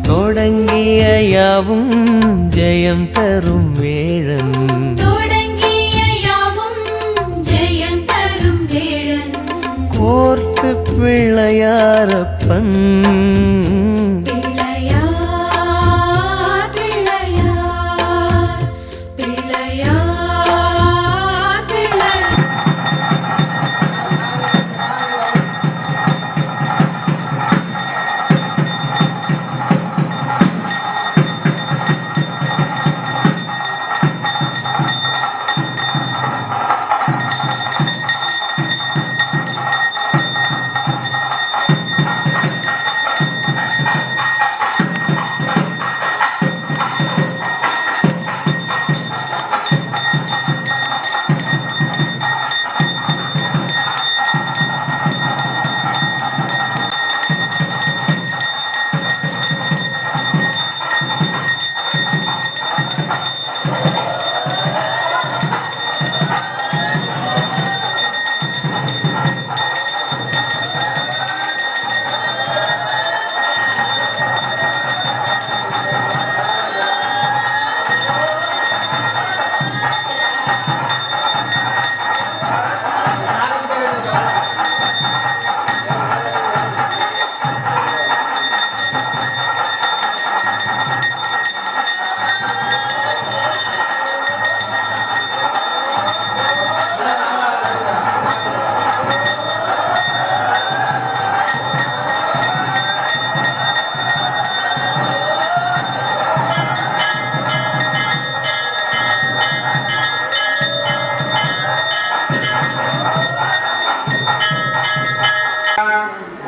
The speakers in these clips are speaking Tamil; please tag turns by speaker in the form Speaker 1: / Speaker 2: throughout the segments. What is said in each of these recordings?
Speaker 1: தொடங்கிய யாவும் ஜெயம் தரும் வேழன்,
Speaker 2: தொடங்கிய யாவும் ஜெயம் தரும் வேழன்.
Speaker 1: கோர்த்து பிள்ளையாரப்பன்,
Speaker 2: பிள்ளையார் பிள்ளையார் பிள்ளையார் பிள்ளையார்.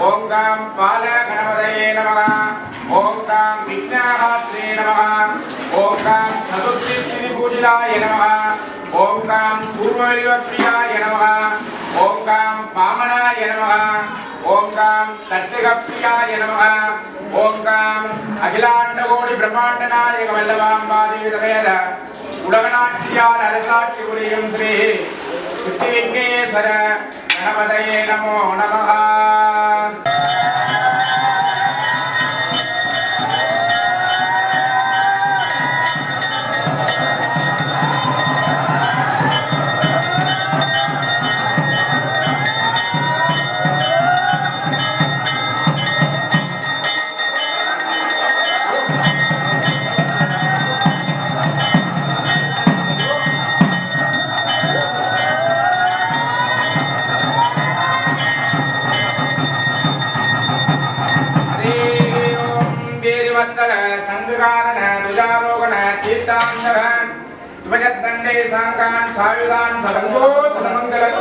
Speaker 3: ஓம் காம் பால கணபதயே நமக. ஓம் காம் விக்னஹாத்ரே நமக. ஓம் காம் சதுர்த்தி திதி பூஜிதாய நமக. ஓம் காம் பூர்வவில்வப்ரியாய நமக. ஓம் காம் பாமனாய நமக. ஓம் காம் தட்சிகப்ரியாய நமக. ஓம் காம் அகிலாண்ட கோடி பிரம்மாண்ட நாயக வல்லபாம்பாதேவி சமேத உலகநாட்டியார் அரசாட்சி புரியும் ஸ்ரீ சித்தி விக்னேஸ்வர கணபதயே நமோ நமஹ. சங்குகாரண துஜாரோகண தீர்த்தாந்தகன் துவஜத்தண்டே சாங்கான் சாயுதான் சதங்கோ சதமங்கலம்.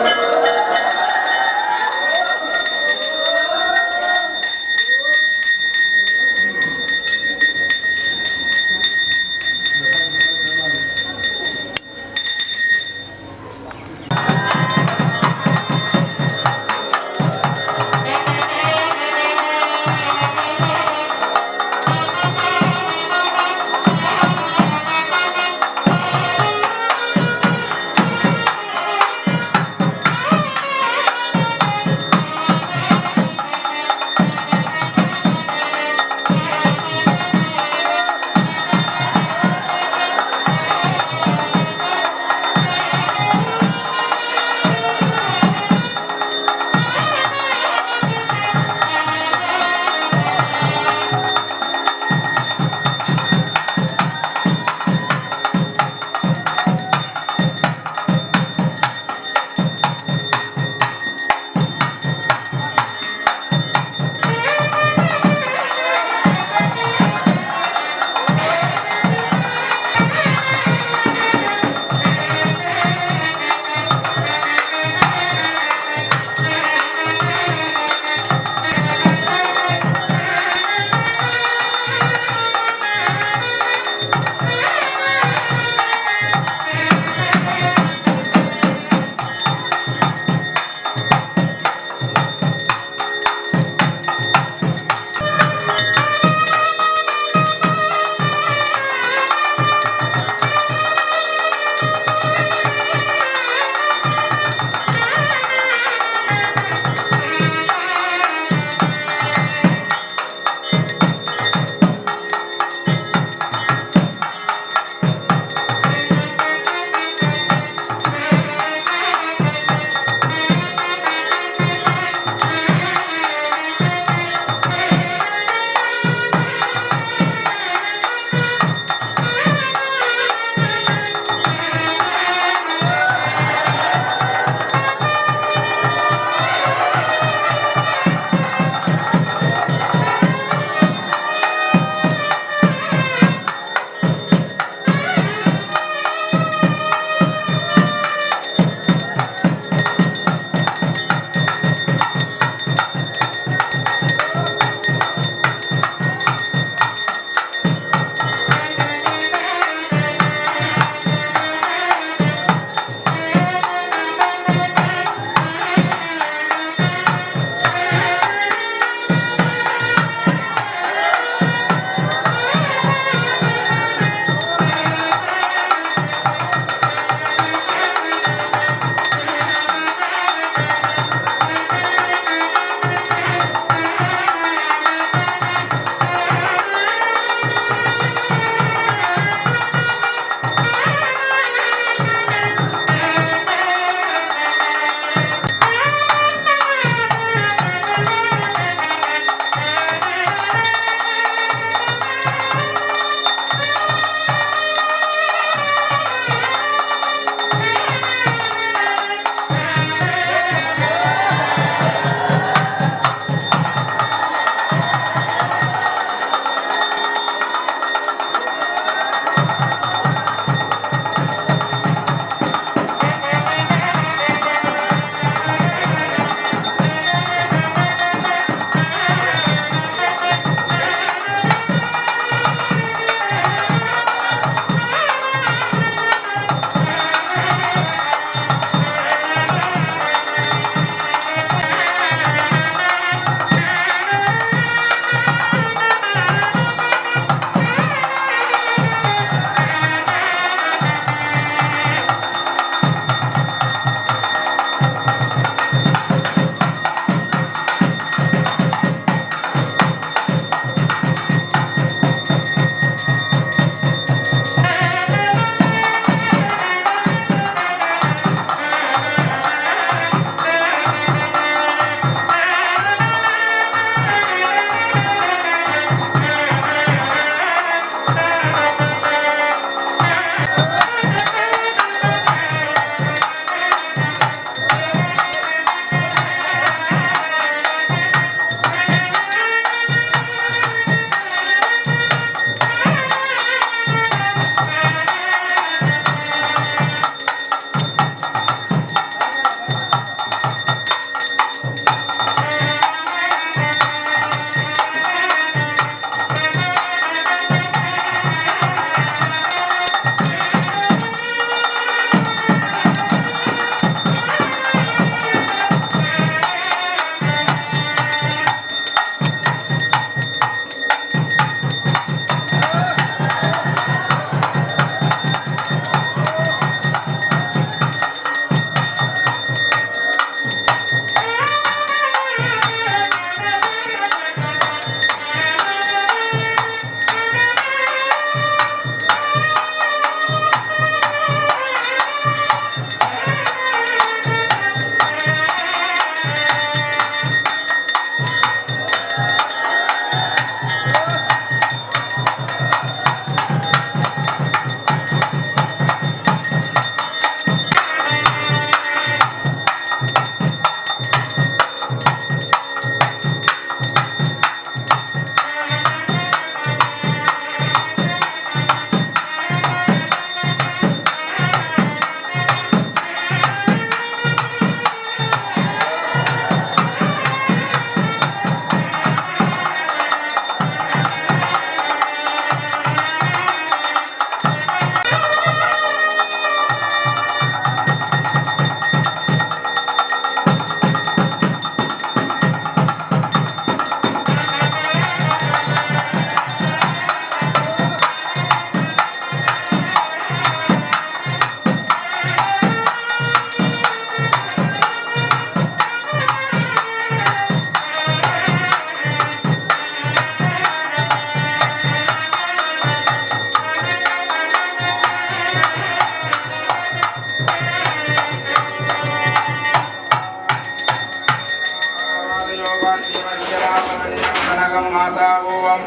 Speaker 3: ओम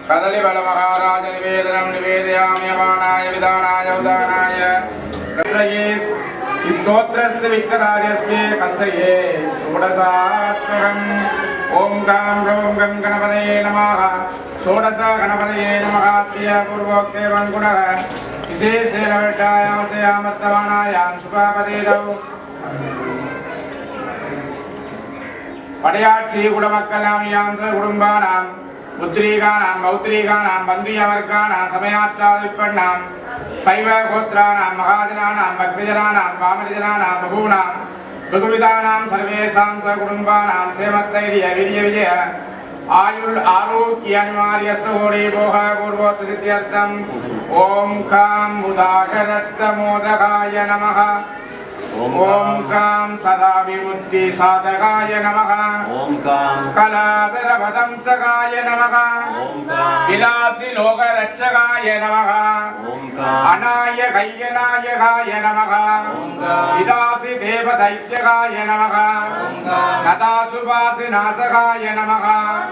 Speaker 3: कदलीफलमहाराज निवेदनं निवेदयामि अपानाय विधानाय उदानाय प्रलये स्तोत्रस्य विघ्नराजस्य कस्तये षोडशात्मकम् ओम गां गौं गं गणपतये नमः षोडश गणपतये नमः पूर्वोक्तेवं गुणः विशेषेण वर्षायामस्यामर्तमानायां शुभापदेदौ पडयाक्षी कुडमक्कलामियां स कुडुम्बानां पुत्रीकानां पौत्रीकानां बन्धुवर्गानां समयात्ताविपन्नां शैव गोत्राणां महाजनानां भक्तजनानां पामरजनानां बहूनां भगविदानां सर्वेषां स कुटुम्बानां सेमत्तैर्य वीर्य विजय आयुर् आरोग्य अनिवार्यस्तोडी भोग पूर्वोक्त सिद्ध्यर्थम् ओम कां मुदाकरत्तमोदकाय नमः ओम कां सदा विमुक्ति साधकाय नमः
Speaker 4: ओम कां
Speaker 3: कलाधरपदंसकाय नमः
Speaker 4: ओम कां
Speaker 3: विलासी लोकरक्षकाय नमः
Speaker 4: ओम कां
Speaker 3: अनाय गय्यनायकाय नमः
Speaker 4: ओम कां
Speaker 3: विदासी देवदैत्यकाय नमः
Speaker 4: ओम कां
Speaker 3: कदासुभासिनाशकाय नमः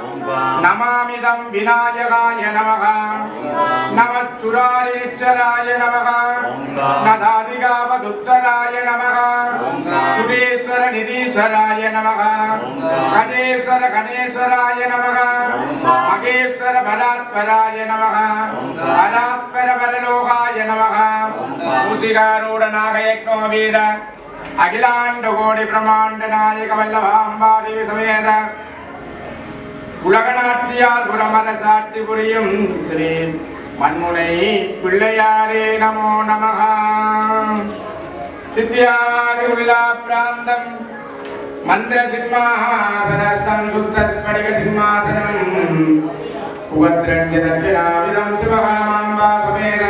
Speaker 4: ओम कां
Speaker 3: नमामिदं विनायकाय नमः नमः चुरारिनिच्चराय नमः नदादिगावदुत्तराय नमः सुरेश्वर निधीश्वराय नमः गजेश्वर गणेश्वराय नमः मगेश्वर बलात्पराय नमः बलात्पर बललोकाय नमः मूषिकारूढ़ नागयज्ञो वेद अखिलांड कोटि ब्रह्मांड नायक वल्लभाम्बादेवी समेत உலகநாட்சியார் புரமர சாட்சி புரியும் ஸ்ரீ மண்முனை பிள்ளையாரே நமோ நமஹ சித்தியாதி உள்ளா பிராந்தம் மந்திர சிம்மாசனஸ்தம் சுத்தஸ்படிக சிம்மாசனம் உபத்ரண்ய தட்சிணாவிதம் சிவகாமாம்பா சமேத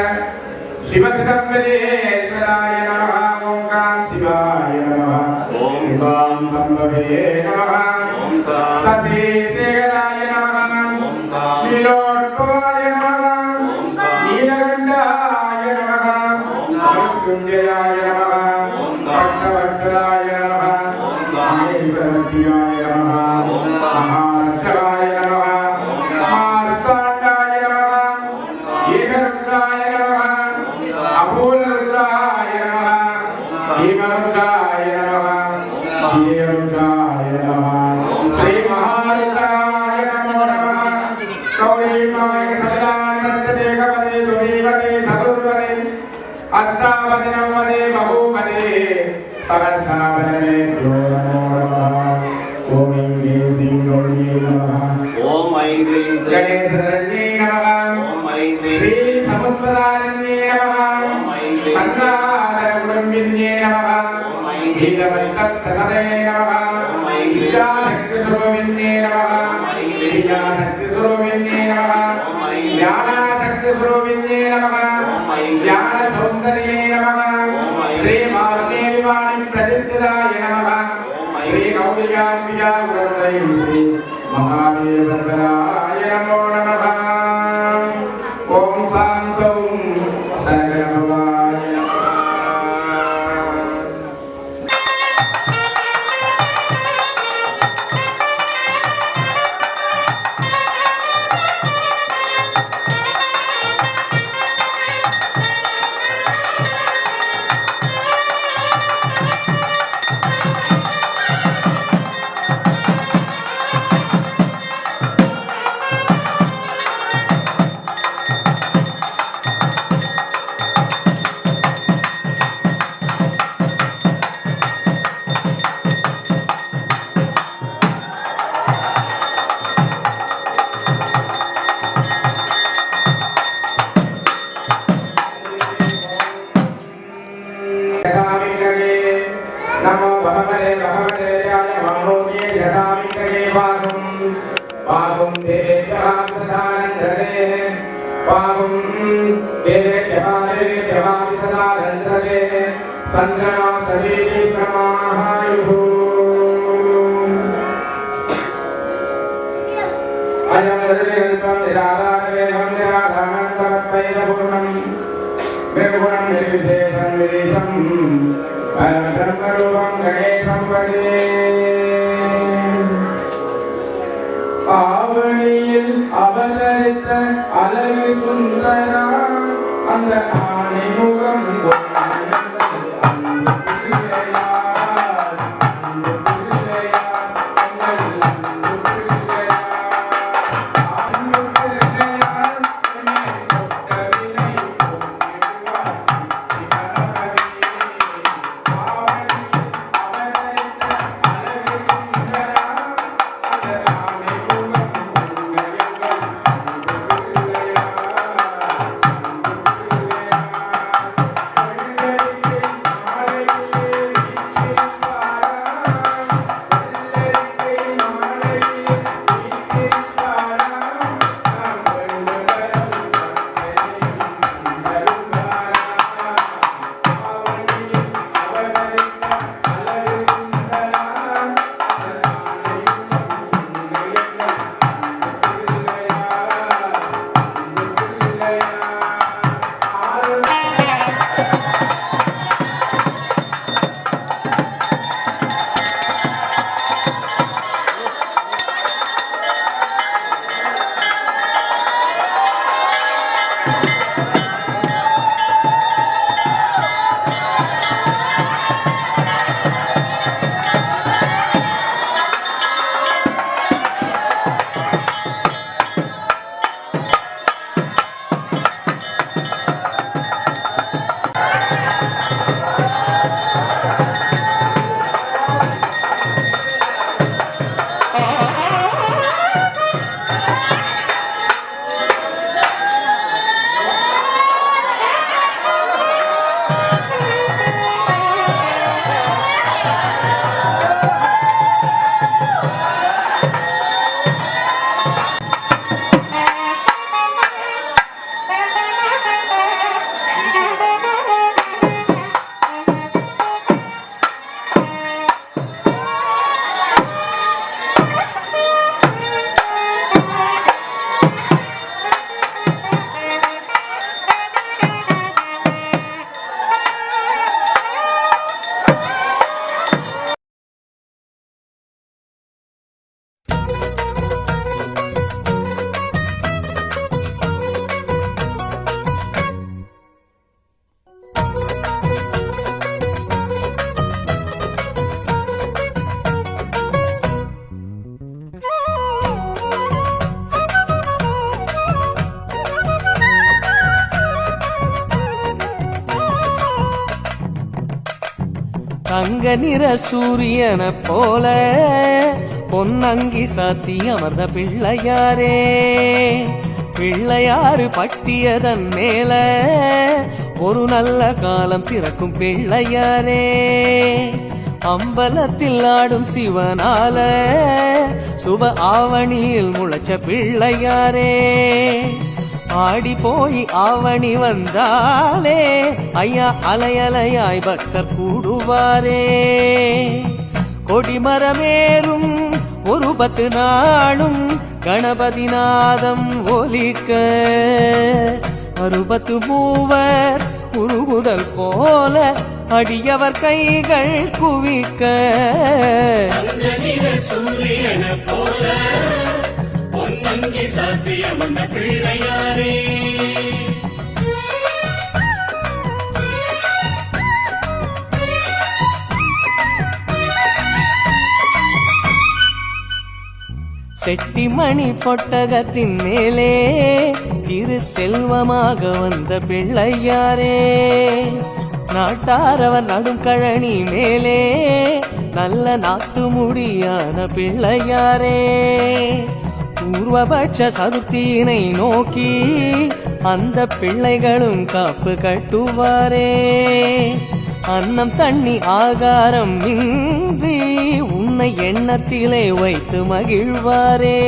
Speaker 3: சிவசிதம்பரேஸ்வராய நமஹ ஓம் காம் சிவாய நமஹ ஓம் காம் சம்பவே நமஹ ஓம் காம் சசிசேகராய நமஹ ஓம் காம் நீலோத்பவாய நமஹ ஓம் காம் நீலகண்டாய நமஹ ஓம் காம் மృత్యుంజయాయ நமஹ ஓம் காம் பக்தவத்சலாய நமஹ ஓம் காம் மகேஸ்வரப்பியாய நமஹ ஓம் காம் மகாரட்சகாய நமஹ ஓம் காம் மார்த்தாண்டாய நமஹ ஓம் காம் ஏகருத்ராய நமஹ अभूलरुद्राय नमः भीमरुद्राय नमः वीररुद्राय नमः श्री महारुद्राय नमो नमः गौरीमाय सदाय सत्यदेकपदे दुरीपदे सदुर्वदे अष्टावदे नवदे बहुपदे सहस्रावदे नमो नमः ओम ऐं श्रीं गौरी नमः
Speaker 4: ओम ऐं क्लीं
Speaker 3: गणेशरण्ये नमः
Speaker 4: ओम ऐं क्लीं
Speaker 3: श्री समुद्रदारण्ये नमः कन्नादरकुडुम्बिन्ये नमः नीलवल्लभप्रदये नमः विद्याशक्तिस्वरूपिण्ये नमः विद्याशक्तिस्वरूपिण्ये नमः ज्ञानाशक्तिस्वरूपिण्ये नमः ज्ञानसौन्दर्ये नमः श्रीवाल्मीकिवाणी प्रतिष्ठिताय नमः श्रीगौर्याम्बिकागुरुवै श्री महावीरवरदराय नमो नमः ओम सां सौं सर्वभवाय नमः नमो भगवते भगवतेयाय मनोज्ञे जटामित्रये पागुं देवेभ्यः सदानन्द्रदे पागुं देवेभ्यः सदानन्द्रदे सन्द्रमा सदेवी प्रमाहायुः अयं निर्विकल्पं निराधारवेदं निराधानन्दवत्पैदपूर्णं निर्गुणं श्रीविशेषं विरेशं परब्रह्मरूपं गणेशं वदे आवनिயில் அவதரித்த அழகு சுந்தரா அந்த ஆணைமுகம்
Speaker 1: தங்க நிற சூரியன போல பொன்னங்கி சாத்தி அமர்ந்த பிள்ளையாரே, பிள்ளையாறு பட்டியதன் மேல ஒரு நல்ல காலம் திறக்கும் பிள்ளையாரே. அம்பலத்தில் ஆடும் சிவனால சுப ஆவணியில் முளைச்ச பிள்ளையாரே. ஆடி போய் ஆவணி வந்தாலே ஐயா அலையலையாய் பக்தர் கூடுவாரே. கொடிமரமேறும் ஒரு 10 நாளும் கணபதி நாதம் ஒலிக்க 60 மூவர் உருகுதல் போல அடியவர் கைகள் குவிக்க.
Speaker 5: சூரியன போல பொன்னங்கி சாத்தியம் அந்த பிள்ளையாரே.
Speaker 1: செட்டிமணி பொட்டகத்தின் மேலே திரு செல்வமாக வந்த பிள்ளையாரே. நாட்டாரவர் நடும் கழனி மேலே நல்ல நாத்து முடியான பிள்ளையாரே. பூர்வபட்ச சதுர்த்தியினை நோக்கி அந்த பிள்ளைகளும் காப்பு கட்டுவாரே. அன்னம் தண்ணி ஆகாரம் இன்றி உன்னை எண்ணத்திலே வைத்து மகிழ்வாரே.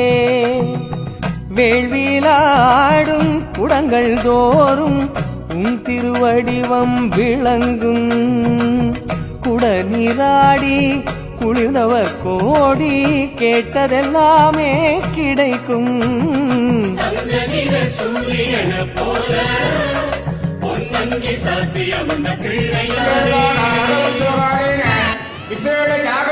Speaker 1: வேள்வியிலாடும் குடங்கள் தோறும் உன் திருவடிவம் விளங்கும். குட நீராடி குளிர்ந்தவர் கோடி கேட்டதெல்லாமே கிடைக்கும்.
Speaker 5: சூரியன போல பொன்னங்கி சாத்தியம் அந்த பிள்ளையாரே.
Speaker 3: விசேட யாக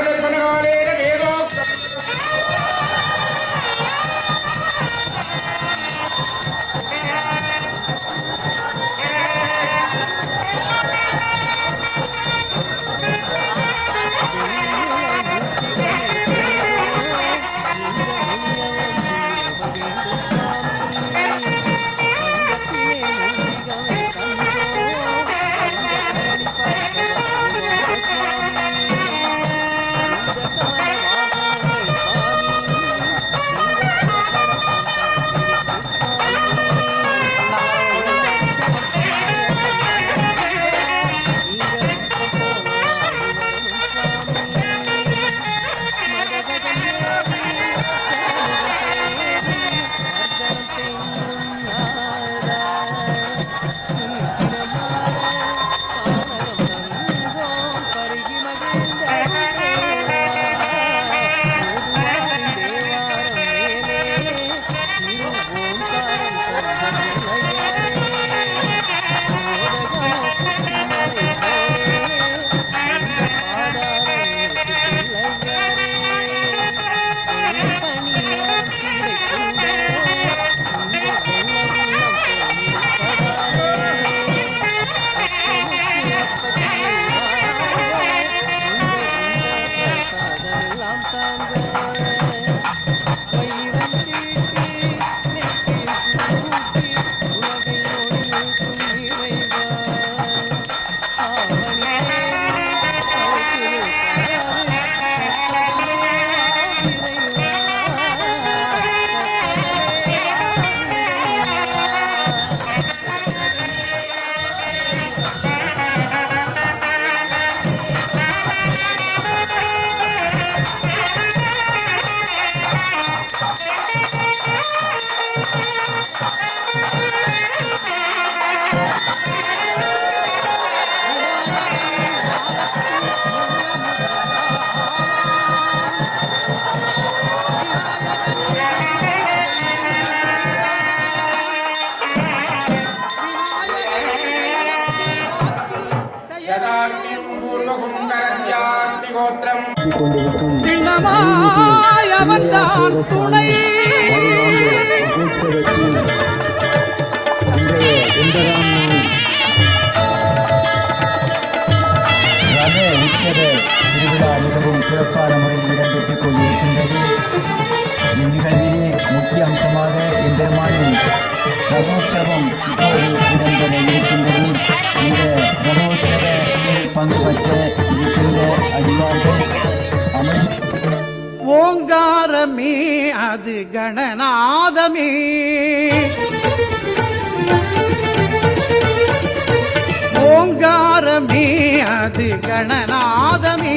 Speaker 3: யதார்த்தியம் பூர்வகுந்தரத்யாத்மிகோத்திரம்
Speaker 6: திண்ணமாய் அவன்தான் துணை
Speaker 7: ரத உற்சவ திருவிழா மிகவும் சிறப்பான முறையில் இடம்பெற்றுக் கொண்டிருக்கின்றது. இந்நிகழ்விலே முக்கிய அம்சமாக எம்பெருமானின் ரதோற்சவம் இப்போது இடம்பெற இருக்கின்றது. இந்த ரதோற்சவத்தில் பங்கு பெற்ற இருக்கின்ற அடியார்கள்
Speaker 6: ஓங்காரமே அது கணநாதமே ஓங்காரமே அது கணநாதமே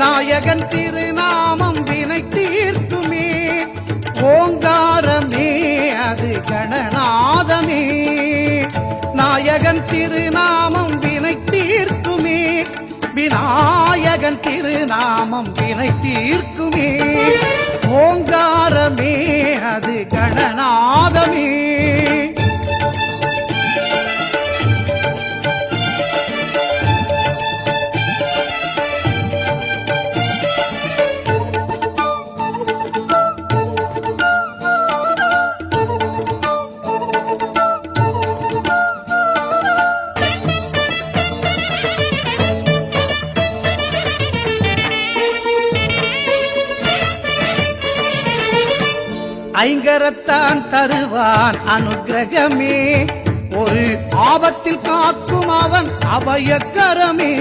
Speaker 6: நாயகன் திருநாமம் வினை தீர்க்குமே ஓங்காரமே அது கணநாதமே நாயகன் திருநாமம் வினை தீர்க்குமே விநாயகன் திருநாமம் வினை தீர்க்குமே ஓங்காரமே அது கணநாதமே ஐங்கரத்தான் தருவான் அனுக்கிரகமே ஒரு ஆபத்தில் காக்கும் அவன் அபயக்கரமே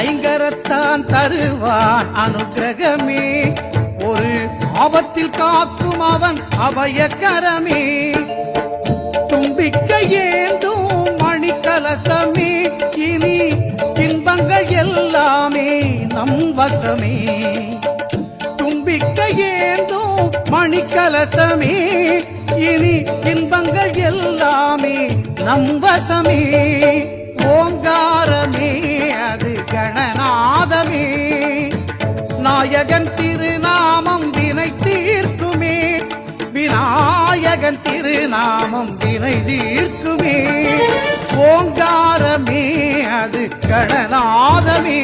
Speaker 6: ஐங்கரத்தான் தருவான் அனுக்கிரகமே ஒரு ஆபத்தில் காக்கும் அவன் அபயக்கரமே தும்பிக்கை ஏந்தும் மணிக்கலசமே இனி இன்பங்கள் எல்லாமே நம் வசமே தும்பிக்கை ஏந்தும் மணிக்கலசமே இனி இன்பங்கள் எல்லாமே நம் வசமே ஓங்காரமே அது கணநாதமே நாயகன் திருநாமம் வினை தீர்க்குமே விநாயகன் திருநாமம் வினை தீர்க்குமே ஓங்காரமே அது கணநாதமே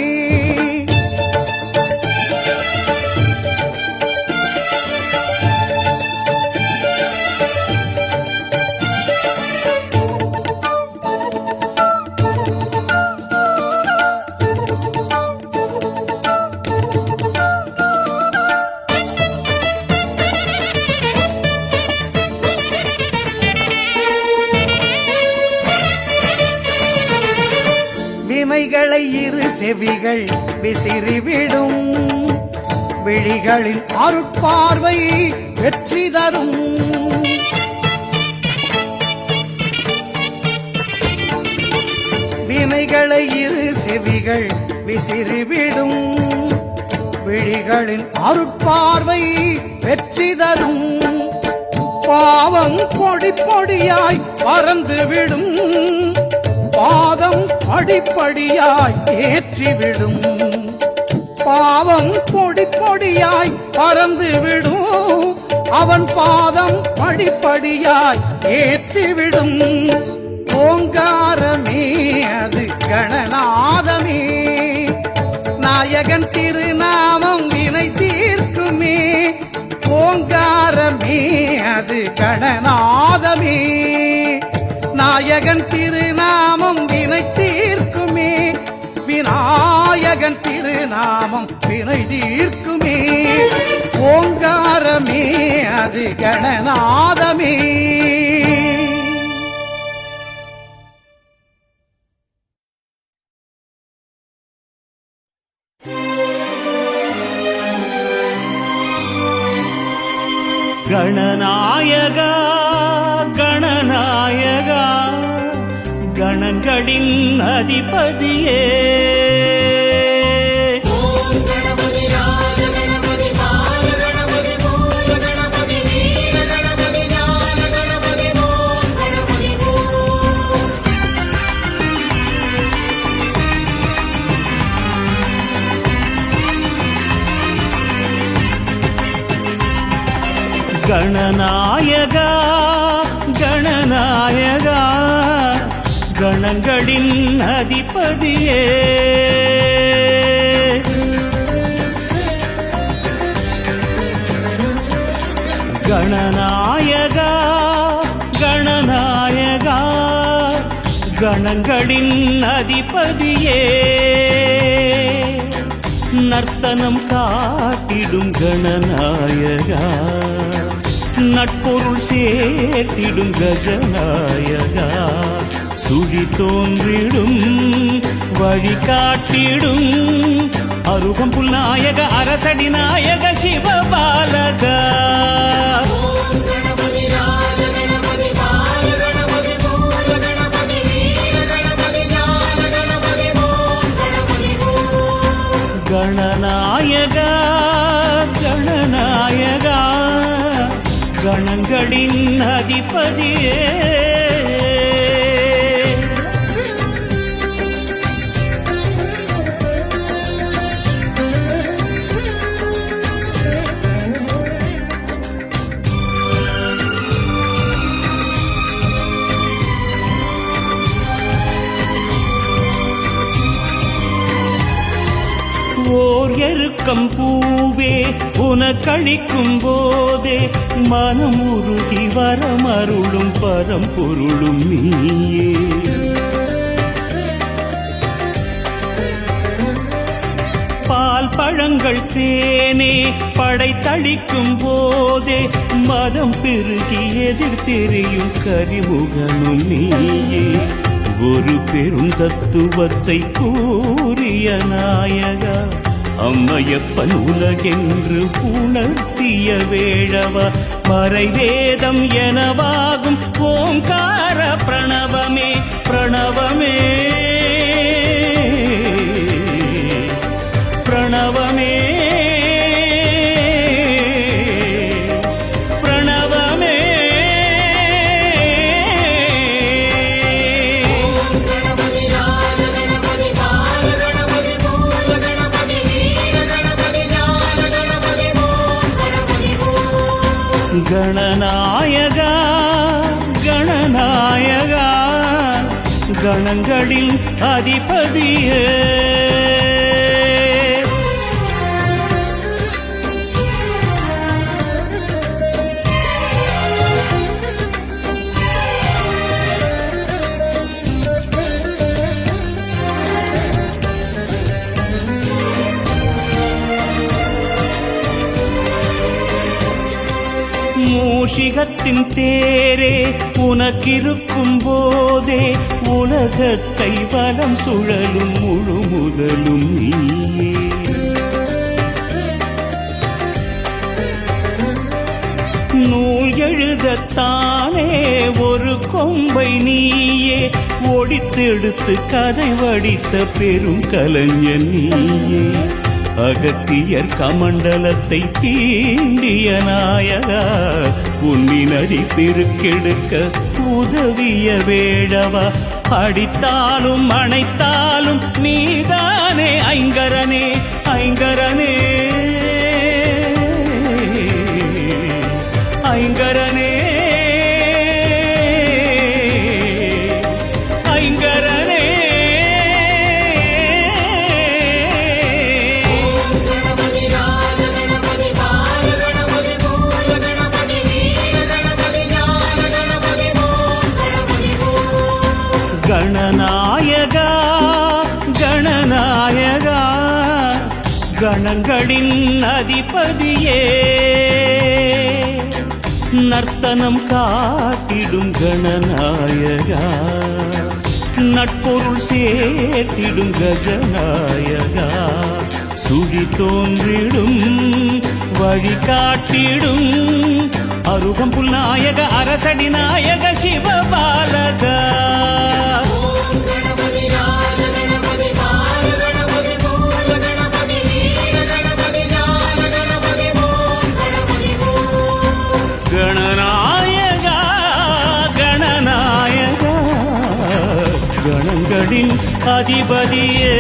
Speaker 6: வினைகளை இரு செவிகள் விசிறிவிடும் விழிகளின் அருட்பார்வை வெற்றி தரும் வினைகளை இரு செவிகள் விசிறிவிடும் விழிகளின் அருட்பார்வை வெற்றி தரும் பாவம் பொடி பொடியாய் பறந்துவிடும் பாதம் படிப்படியாய் ஏற்றிவிடும் பாவம் பொடி பொடியாய் பறந்துவிடும் அவன் பாதம் படிப்படியாய் ஏற்றிவிடும் ஓங்காரமே அது கணநாதமே நாயகன் திருநாமம் வினை தீர்க்குமே ஓங்காரமே அது கணநாதமே நாயகன் திருநாமம் வினை தீர்க்குமே விநாயகன் திரு நாமம் வினை தீர்க்குமே. ஓங்காரமே அது கணநாதமே.
Speaker 5: கணநாயகா கணநாயகா கணங்களின் அதிபதியே கணநாயகா கணநாயகா கணங்களின் அதிபதியே கணநாயகா கணநாயகா கணங்களின் அதிபதியே நர்த்தனம் காட்டிடும் கணநாயகா நட்பொருள் சேர்த்திடும் கஜநாயகா சுழி தோன்றிடும் வழி காட்டிடும் அருகம்புல் நாயக அரசடி நாயக சிவபாலகா கணநாயகா கணநாயகா கணங்களின் அதிபதியே ஓர் எருக்கம் பூவே உனக்களிக்கும் போதே மனம் உருகி வரமருளும் பரம்பொருளும் நீயே பால் பழங்கள் தேனே படைத்தளிக்கும் போதே மதம் பெருகி எதிர்த்தெறியும் கரிமுகனும் நீயே ஒரு பெரும் தத்துவத்தை கூறிய நாயகா அம்மையப்பன் உலகென்று உணர்த்திய வேழவா மறைவேதம் எனவாகும் ஓங்கார பிரணவமே பிரணவமே பிரணவமே கணநாயகா கணநாயகா கணங்களின் அதிபதியே மூஷிகத்தின் தேரே உனக்கிருக்கும் போதே உலகத்தை வலம் சுழலும் முழு முதலும் நீயே நூல் எழுதத்தானே ஒரு கொம்பை நீயே ஒடித்தெடுத்து கதை வடித்த பெரும் கலைஞன் நீயே அகத்தியர் கமண்டலத்தை தீண்டிய நாயகா பொன்னினடி பெருக்கெடுக்க உதவிய வேடவா அடித்தாலும் அணைத்தாலும் நீதானே ஐங்கரனே ஐங்கரனே ஐங்கரனே ஐங்கரனே கணநாயகா கணநாயகா கணங்களின் அதிபதியே நர்த்தனம் காட்டிடும் கணநாயகா நட்பொருள் சேர்த்திடும் கஜநாயகா சுழி தோன்றிடும் வழிகாட்டிடும் அருகம்புல் நாயக அரசடி நாயக சிவபாலகா கணநாயகா கணநாயகா கணங்களின் அதிபதியே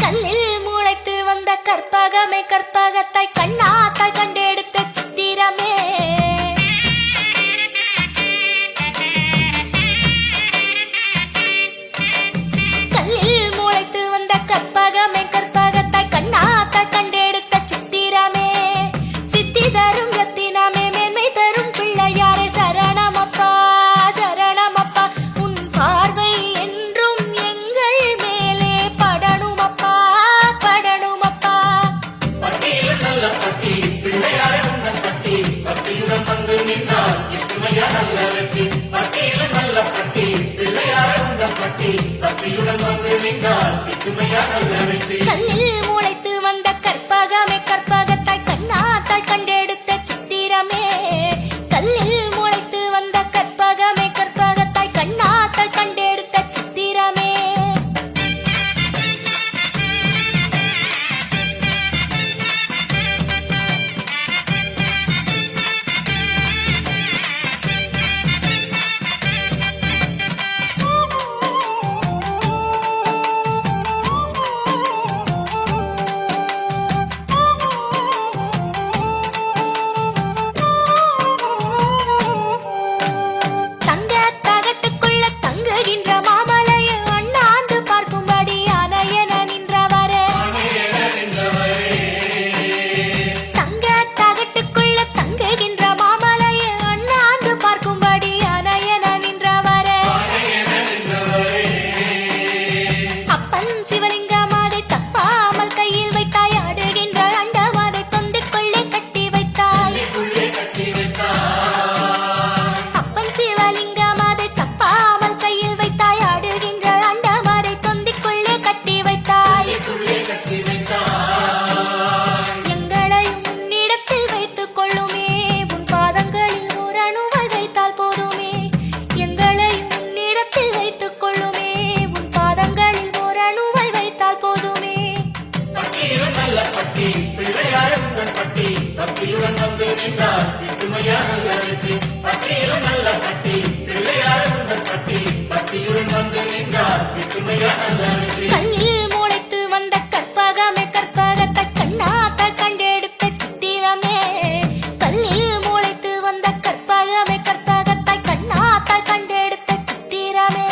Speaker 2: கல்லில் முளைத்து வந்த கற்பகமே கற்பகத்தாய் கண்ணாத்தாய் கண்டெடுத்த சித்திரமே கல்லில் முளைத்து வந்த கற்பகமே கற்பகத்தாய் கண்ணாத்தாய் கண்டெடுத்த சித்திரமே சித்தி தரும் ரத்தினமே மேன்மை தரும் பிள்ளையாரே சரணமப்பா சரணமப்பா உன் பார்வை என்றும் எங்கள் மேலே படணுமப்பா படணுமப்பா கல்லில் முளைத்து வந்த கற்பகமே கற்பகத்தாய் கண்ணாத்தாய் கண்டெடுத்த சித்திரமே கல்லில் முளைத்து வந்த கற்பகமே கற்பகத்தாய் கண்ணாத்தாய் கண்டெடுத்த சித்திரமே தங்க தகட்டுக்குள்ள தங்குகின்ற மாமலையை அண்ணாந்து பார்க்கும்படி அணையென நின்றவரே தங்க தகட்டுக்குள்ள தங்குகின்ற மாமலையை அண்ணாந்து பார்க்கும்படி அணையென நின்றவரே அப்பன் சிவலிங்கம் அதை தப்பாமல் கையில் வைத்தாய் ஆடுகின்ற அண்டம் அதை தொந்திக்குள்ளே கட்டி வைத்தாய் அப்பன் சிவலிங்கம் அதை தப்பாமல் கையில் வைத்தாய் ஆடுகின்ற அண்டம் அதை தொந்திக்குள்ளே கட்டி வைத்தாய் எங்களையும் உன்னிடத்தில் வைத்துக் கொள்ளுமே உன் பாதங்களில் ஒரு அணுவை வைத்தால் போதுமே எங்களையும் உன்னிடத்தில் வைத்துக் கொள்ளுமே உன் பாதங்களில் ஒரு அணுவை வைத்தால் போதுமே கல்லில் முளைத்து வந்த கற்பகமே கற்பகத்தாய் கண்ணாத்தாய் கண்டெடுத்த சித்திரமே கல்லில் முளைத்து வந்த கற்பகமே கற்பகத்தாய் கண்ணாத்தாய் கண்டெடுத்த சித்திரமே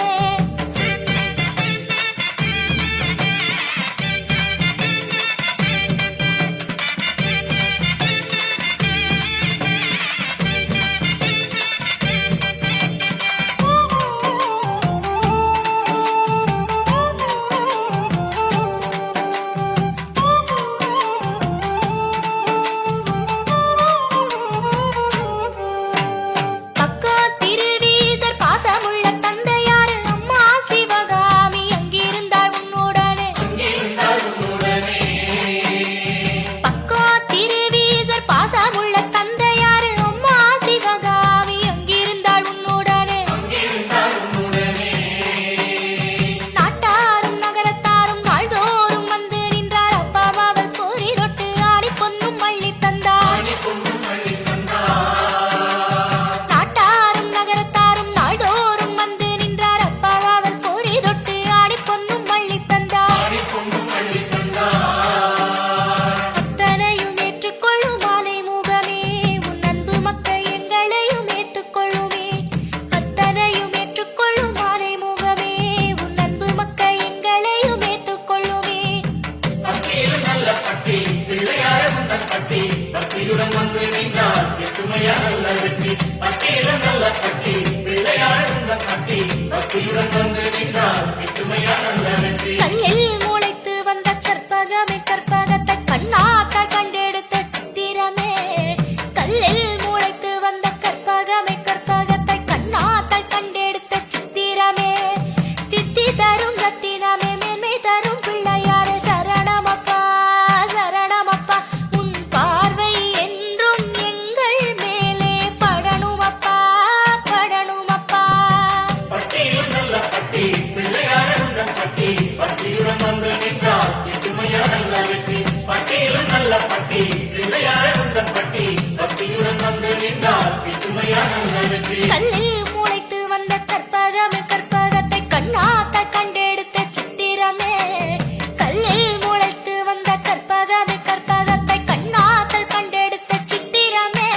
Speaker 2: கல்லில் முளைத்து வந்த கற்பகமே கற்பகத்தை கண்ணாத்தால் கண்டெடுத்த சித்திரமே கல்லில் முளைத்து வந்த கற்பகமே கற்பகத்தை கண்ணாத்தால் கண்டெடுத்த சித்திரமே சித்தி தரும் ரத்தினமே மேன்மை தரும் பிள்ளையாரே சரணமப்பா சரணமப்பா உன் பார்வை என்றும் எங்கள் மேலே படணுமப்பா படணுமப்பா கல்லில் முளைத்து வந்த கற்பகமே கற்பகத்தை கண்ணாத்தால் கண்டெடுத்த சித்திரமே கல்லில் முளைத்து வந்த கற்பகமே கற்பகத்தை கண்ணாத்தால் கண்டெடுத்த சித்திரமே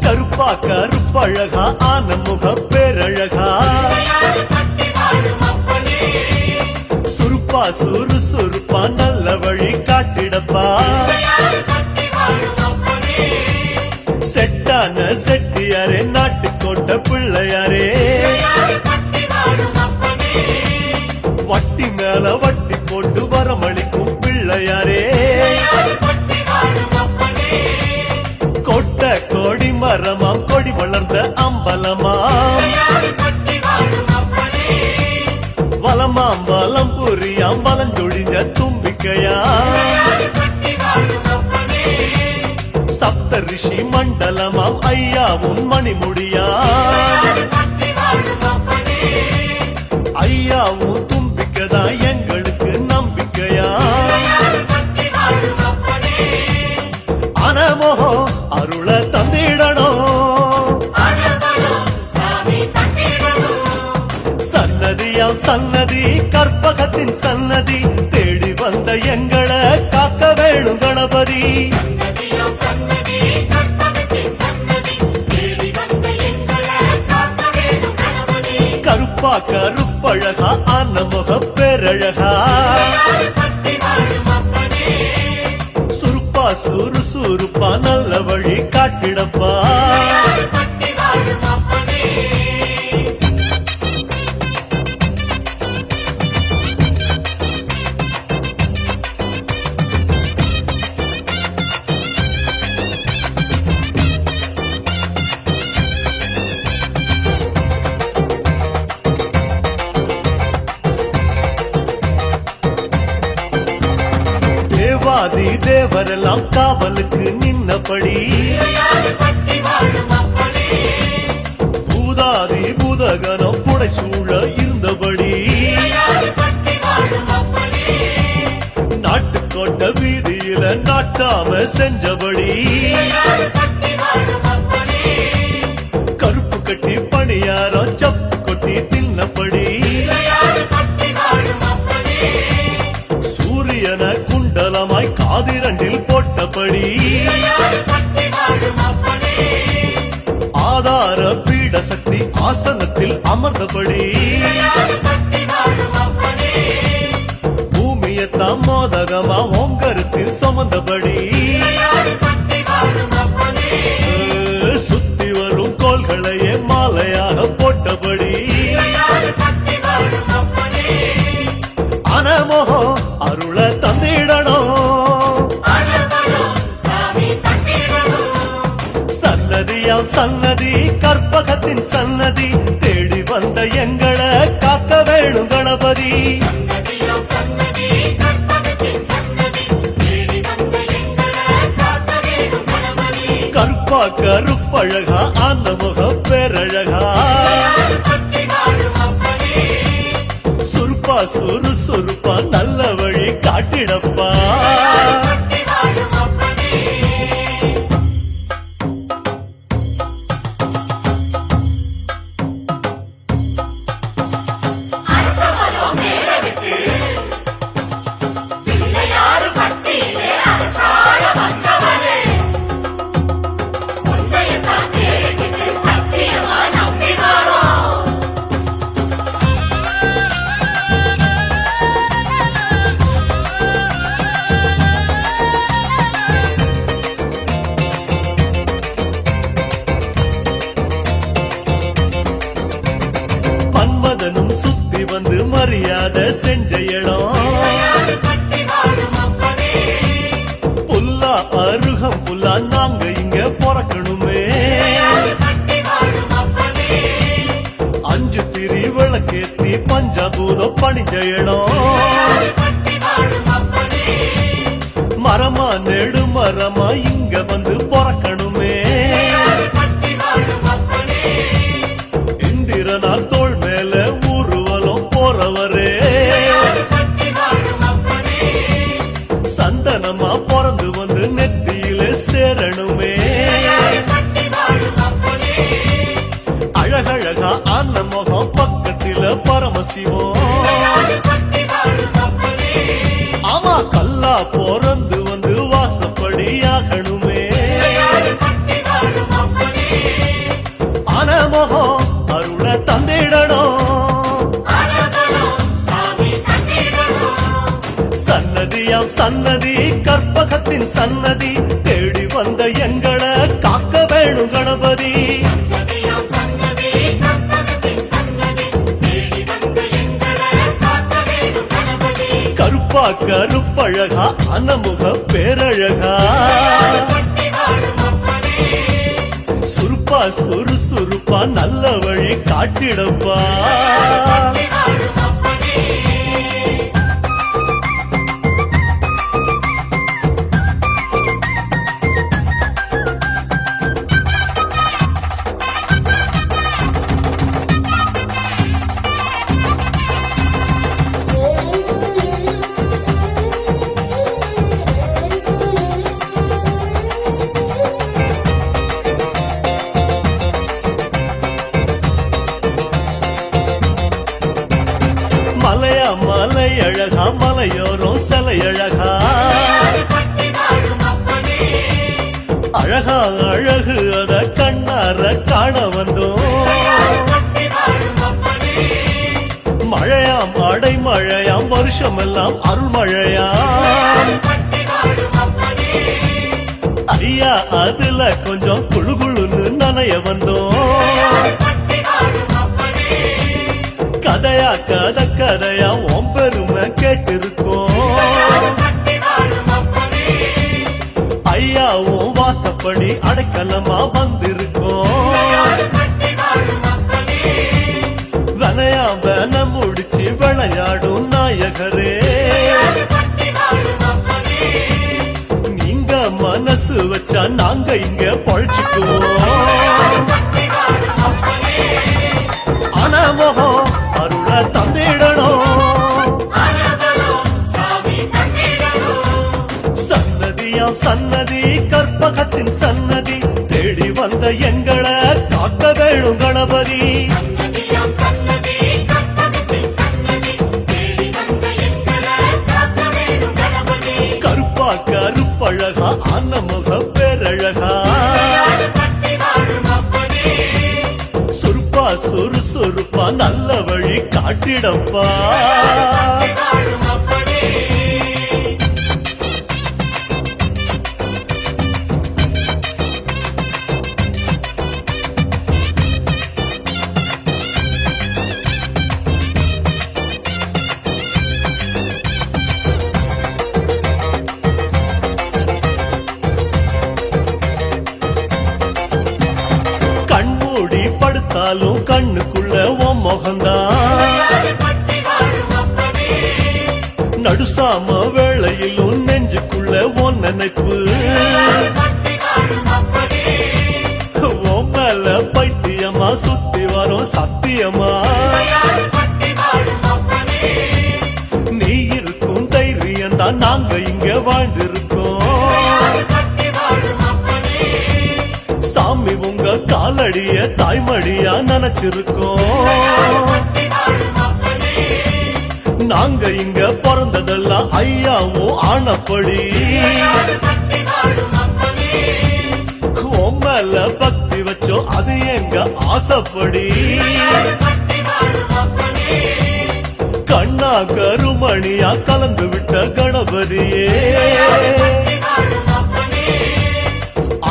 Speaker 5: கருப்பா கருப்பழகா ஆன முக பேரழகா சுருப்பா சுறு சுருப்பா நல்ல வழி காட்டிடப்பா செட்டான செட்டியாரே நாட்டுக்கோட்ட பிள்ளையாரே வட்டி மேல வட்டி போட்டு வரமளிக்கும் பிள்ளையாரே கொட்ட கோடி மரமாம் கொடி வளர்ந்த அம்பலமாம் வலமாம் வலம் புரியாம் வலஞ்சொழிஞ்ச தும்பிக்கையா சப்த ரிஷி மண்டலமாம் ஐயாவும் மணிமுடியா ஐயாவும் தும்பிக்கதா எங்களுக்கு நம்பிக்கையா அனமோகோ அருள தந்திடணும் சன்னதியாம் சன்னதி கற்பகத்தின் சன்னதி தேடி வந்த எங்களை காக்க வேணும் கணபதி கருப்பா கருப்பழகா ஆன முக பேரழகா சுருப்பா சுறு சுருப்பா நல்ல வழி காட்டிடப்பா தேவாதி தேவரெல்லாம் காவலுக்கு நின்னபடி பூதாதி பூதகனம் புடை சூழ இருந்தபடி நாட்டுக்கோட்ட வீதியில நாட்டாம செஞ்சபடி கருப்பு கட்டி பணியாரம் சப்பு கொட்டி தின்னபடி சூரியன குண்டலமாய் காதிரண்டில் போட்டபடி ஆதார பீட சக்தி ஆசனத்தில் அமர்ந்தபடி பூமியத்தாம் மோதகமா ஓங்கரத்தில் சுமந்தபடி சுத்தி வரும் கோள்களையே மாலையாக போட்டபடி அனமோகோ அருள தந்திடணும் சன்னதியாம் சன்னதி கற்பகத்தின் சன்னதி தேடி வந்த எங்களை காக்க வேணும் கணபதி கருப்பா கருப்பழகா ஆன முக பேரழகா சுருப்பா சுறு சுருப்பா நல்ல வழி காட்டிடப்பா பிறக்கணுமே. 5 திரி விளக்கேத்தி பஞ்சாபூதம் பணிஞ்ச இடம். மரமா நெடு மரமா இங்க வந்து பிறக்கணுமே. இந்திரனா தோள் மேல ஊர்வலம் போறவரே. சந்தனமா பிறந்து வந்து நெத்தியில சேரணுமே. அழகழகா ஆன முகம் பக்கத்தில பரமசிவம். ஆமா கல்லா பிறந்து வந்து வாசப்படி ஆகணுமே. ஆன முகம் அருள தந்திடணும். சன்னதியாம் சன்னதி கற்பகத்தின் சன்னதி தேடி வந்த எங்களை காக்க வேணும் கணபதி. கருப்பா கருப்பழகா அனமுக பேரழகா. சுருப்பா சுறுசுறுப்பா நல்ல வழி காட்டிடப்பா. மலையா மலை அழகா மலையோரம் சிலை அழகா. அழகா அழகு அத கண்ணார காண வந்தோம். மழையாம் அடை மழையாம் வருஷமெல்லாம் அருள் மழையாம். ஐயா அதுல கொஞ்சம் குழு குழுன்னு நனைய வந்தோம். கதையா கதை கதையா உன் பெருமை கேட்டிருக்கோம். ஐயா உன் வாசப்படி அடைக்கலமா வந்திருக்கோம். வனையா வன முடிச்சு விளையாடும் நாயகரே. நீங்க மனசு வச்சா நாங்க இங்க பழிச்சுக்குவோம். ஆனா முகம் அருள தந்திடணும். சன்னதியாம் சன்னதி கற்பகத்தின் சன்னதி தேடி வந்த எங்களை காக்க வேணும் கணபதி. கருப்பா கருப்பழகா அன்னமுக பேரழகா. சுருப்பா சுறுசுறுப்பா நல்ல வழி காட்டிடப்பா. கண்மூடி படுத்தாலும் கண்ணுக்குள்ள உன் முகந்தான். நடுசாம வேளையிலும் நெஞ்சுக்குள்ள உன் நினைப்பு. உன் மேல பைத்தியமா சுத்தி வரும் சத்தியமா. நீ இருக்கும் தைரியம் தான் நாங்க இங்க வாழ்ந்திருக்கோம். சாமி உங்க காலடிய தாய்மடியா நினைச்சிருக்கோம். நாங்க இங்க பிறந்ததெல்லாம் ஐயாவும் ஆனப்படி. உன் மேல பக்தி வச்சோம் அது எங்க ஆசைப்படி. கண்ணா கருமணியா கலந்து விட்ட கணபதியே.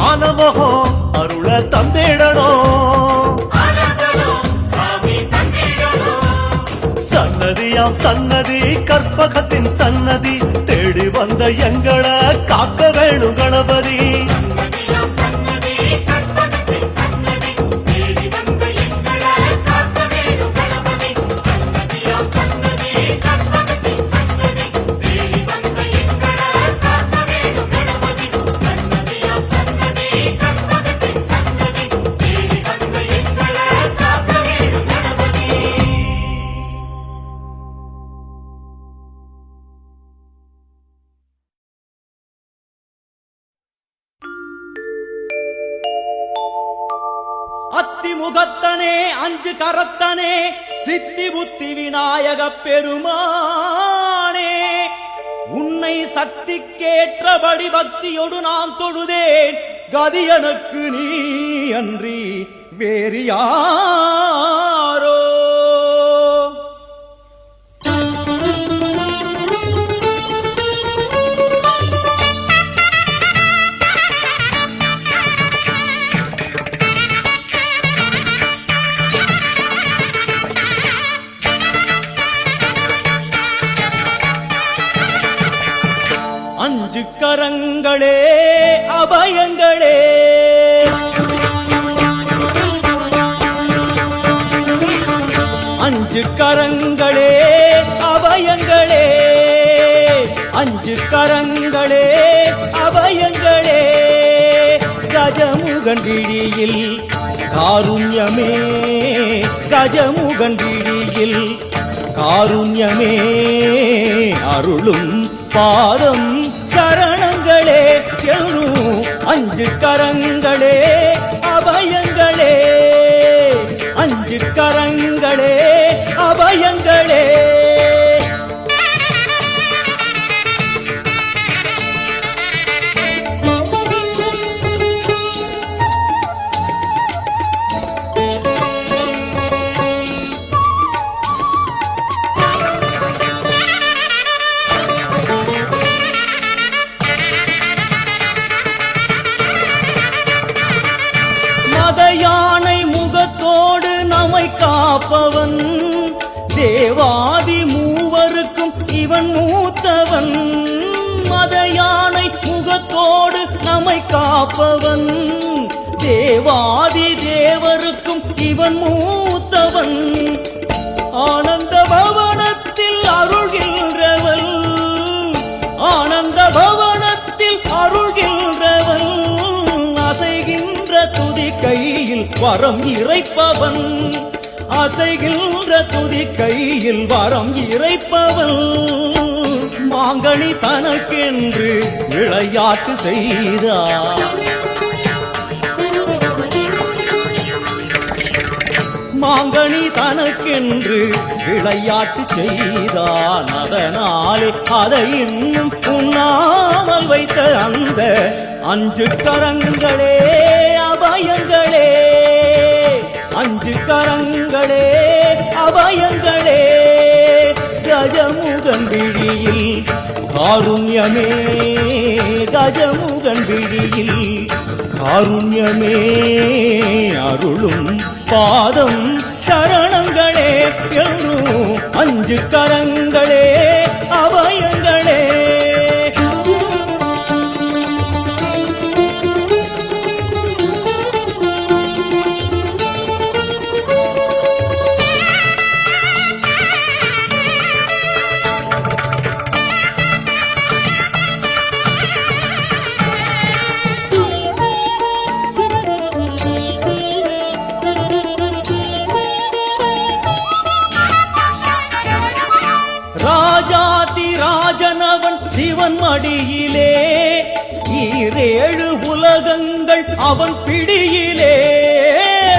Speaker 5: ஆனமகம் அருள தந்திடணும். சன்னதியாம் சன்னதி கற்பகத்தின் சன்னதி தேடி வந்த எங்களை காக்க வேணும் கணபதி. முகத்தனே அஞ்சு கரத்தனே சித்தி புத்தி விநாயக பெருமானே உன்னை சக்திக்கேற்றபடி பக்தியோடு நான் தொழுதேன் கதி எனக்கு நீ அன்றி வேறு யாரோ அஞ்சு கரங்களே அபயங்களே அஞ்சு கரங்களே அபயங்களே அஞ்சு கரங்களே அபயங்களே கஜமுகன் விழியில் காருண்யமே கஜமுகன் விழியில் காருண்யமே அருளும் பாதம் சரணங்களே எல்லும் அஞ்சு கரங்களே அபயங்களே அஞ்சு கரங்களே அபயங்களே யானை முகத்தோடு நம்மை காப்பவன் தேவாதி மூவருக்கும் இவன் மூத்தவன் மத யானை முகத்தோடு நம்மை காப்பவன் தேவாதி தேவருக்கும் இவன் மூத்தவன் ஆனந்த பவனத்தில் அருள்கின்றவன் ஆனந்த பவனத்தில் அருள்கின்றவன் அசைகின்ற துதி கையில் வரம் இறைப்பவன் அசைகின்ற துதி கையில் வரம் இறைப்பவன் மாங்கனி தனக்கென்று விளையாட்டு செய்தார் மாங்கனி தனக்கென்று விளையாட்டு செய்தான் அதனாலே அதை இன்னும் உண்ணாமல் வைத்த அந்த அஞ்சு கரங்களே அபயங்களே அஞ்சு கரங்களே அபயங்களே கஜமுகன் விழியில் காருண்யமே கஜமுகன் விழியில் காருண்யமே அருளும் பாதம் சரணங்களே என்றும் அஞ்சு கரங்களே அபயங்களே ராஜாதி ராஜனவன் சிவன் மடியிலே ஈரேழு உலகங்கள் அவன் பிடியிலே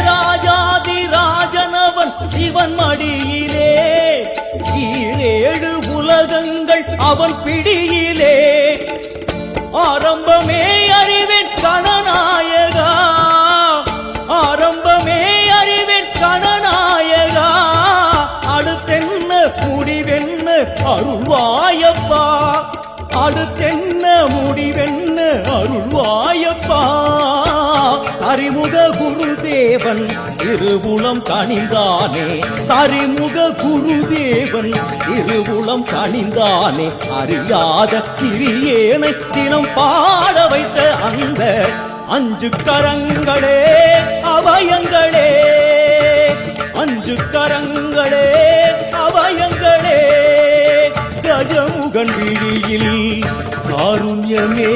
Speaker 5: ராஜாதி ராஜனவன் சிவன் மடியிலே ஈரேழு உலகங்கள் அவன் பிடியிலே ஆரம்பமே அறிவேன் கணநாயகா ஆரம்பமே அறிவேன் கணநாயகா அடுத்தென்ன முடிவென்ன அருள்வாயப்பா அடுத்தென்ன முடிவென்ன அருள்வாயப்பா அறிமுக குருதேவன் இருபுலம் கனிந்தானே அறிமுக குருதேவன் இருபுலம் கனிந்தானே அறியாத சிறியேனை தினம் பாட வைத்த அந்த அஞ்சு கரங்களே அபயங்களே அஞ்சு கரங்களே அபயங்களே கஜமுகன் விழியில் காருண்யமே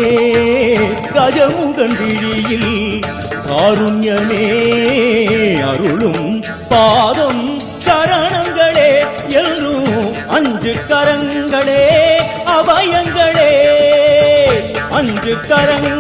Speaker 5: கஜமுகன் விழியில் காருண்யமே அருளும் பாதம் சரணங்களே என்றும் அஞ்சு கரங்களே அபயங்களே அஞ்சு கரங்களே